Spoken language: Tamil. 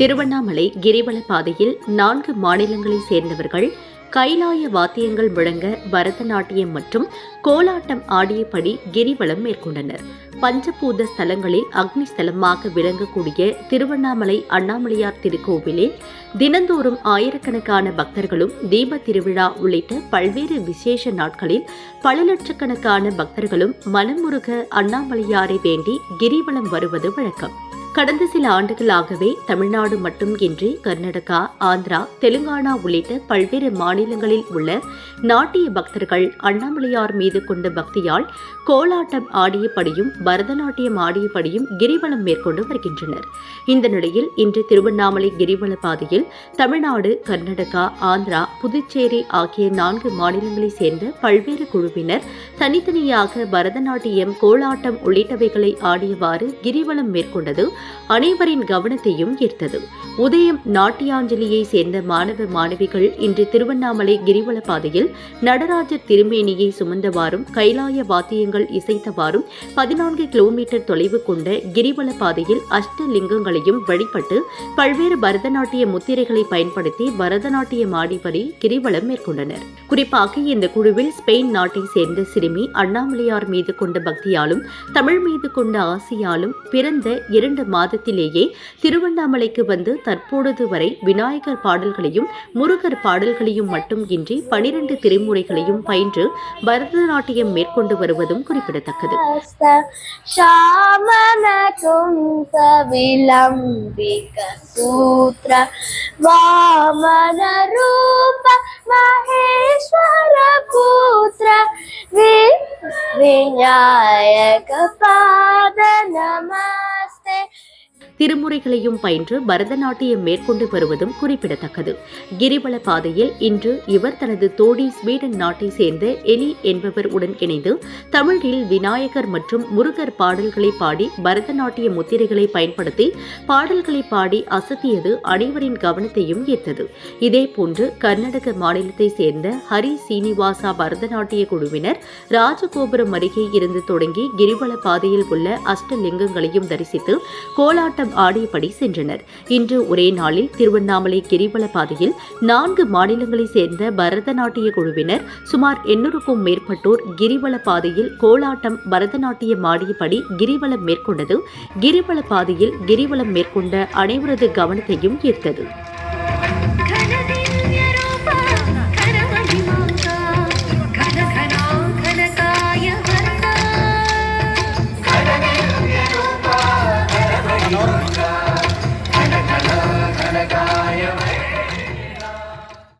திருவண்ணாமலை கிரிவல பாதையில் 4 மாநிலங்களைச் சேர்ந்தவர்கள் கைலாய வாத்தியங்கள் முழங்க பரதநாட்டியம் மற்றும் கோலாட்டம் ஆடியபடி கிரிவலம் மேற்கொண்டனர். பஞ்சபூத ஸ்தலங்களில் அக்னி ஸ்தலமாக விளங்கக்கூடிய திருவண்ணாமலை அண்ணாமலையார் திருக்கோவிலில் தினந்தோறும் ஆயிரக்கணக்கான பக்தர்களும் தீப திருவிழா உள்ளிட்ட பல்வேறு விசேஷ நாட்களில் பல லட்சக்கணக்கான பக்தர்களும் மனமுருக அண்ணாமலையாரை வேண்டி கிரிவலம் வருவது வழக்கம். கடந்த சில ஆண்டுகளாகவே தமிழ்நாடு மட்டுமின்றி கர்நாடகா, ஆந்திரா, தெலுங்கானா உள்ளிட்ட பல்வேறு மாநிலங்களில் உள்ள நாட்டிய பக்தர்கள் அண்ணாமலையார் மீது கொண்ட பக்தியால் கோலாட்டம் ஆடியபடியும் பரதநாட்டியம் ஆடியபடியும் கிரிவலம் மேற்கொண்டு வருகின்றனர். இந்த நிலையில் இன்று திருவண்ணாமலை கிரிவல பாதையில் தமிழ்நாடு, கர்நாடகா, ஆந்திரா, புதுச்சேரி ஆகிய 4 மாநிலங்களைச் சேர்ந்த பல்வேறு குழுவினர் தனித்தனியாக பரதநாட்டியம், கோலாட்டம் உள்ளிட்டவைகளை ஆடியவாறு கிரிவலம் மேற்கொண்டது அனைவரின் கவனத்தையும் ஈர்த்தது. உதயம் நாட்டியாஞ்சலியை சேர்ந்த மாணவ மாணவிகள் இன்று திருவண்ணாமலை கிரிவல பாதையில் நடராஜர் திருமேனியை சுமந்தவாறும் கைலாய வாத்தியங்கள் இசைத்தவாறும் 14 கிலோமீட்டர் தொலைவு கொண்ட கிரிவல பாதையில் அஷ்டலிங்கங்களையும் வழிபட்டு பல்வேறு பரதநாட்டிய முத்திரைகளை பயன்படுத்தி பரதநாட்டியம் ஆடிபடி கிரிவலம் மேற்கொண்டனர். குறிப்பாக இந்த குழுவில் ஸ்பெயின் நாட்டை சேர்ந்த சிறுமி அண்ணாமலையார் மீது கொண்ட பக்தியாலும் தமிழ் மீது கொண்ட ஆசையாலும் பிறந்த 2 மாதத்திலேயே திருவண்ணாமலைக்கு வந்து தற்பொழுது வரை விநாயகர் பாடல்களையும் முருகர் பாடல்களையும் மட்டும் இன்றி 12 திருமுறைகளையும் பயின்று பரதநாட்டியம் மேற்கொண்டு வருவதும் குறிப்பிடத்தக்கது. திருமுறைகளையும் பயின்று பரதநாட்டியம் மேற்கொண்டு வருவதும் குறிப்பிடத்தக்கது. கிரிவல பாதையில் இன்று இவர் தனது தோழி ஸ்வீடன் நாட்டை சேர்ந்த எலி என்பவர் உடன் இணைந்து தமிழில் விநாயகர் மற்றும் முருகர் பாடல்களை பாடி பரதநாட்டிய முத்திரைகளை பயன்படுத்தி பாடல்களை பாடி அசத்தியது அனைவரின் கவனத்தையும் ஈர்த்தது. இதேபோன்று கர்நாடக மாநிலத்தை சேர்ந்த ஹரி சீனிவாசா பரதநாட்டிய குழுவினர் ராஜகோபுரம் அருகே இருந்து தொடங்கி கிரிவல பாதையில் உள்ள அஷ்டலிங்கங்களையும் தரிசித்து கோலாட்டம் ஆடியபடி சென்றனர். இன்று ஒரே நாளில் திருவண்ணாமலை கிரிவல பாதையில் 4 மாநிலங்களைச் சேர்ந்த பரதநாட்டிய குழுவினர் சுமார் 800க்கும் மேற்பட்டோர் கிரிவல பாதையில் கோலாட்டம், பரதநாட்டியம் ஆடியபடி கிரிவலம் மேற்கொண்டது கிரிவல பாதையில் கிரிவலம் மேற்கொண்ட அனைவரது கவனத்தையும் ஈர்த்தது.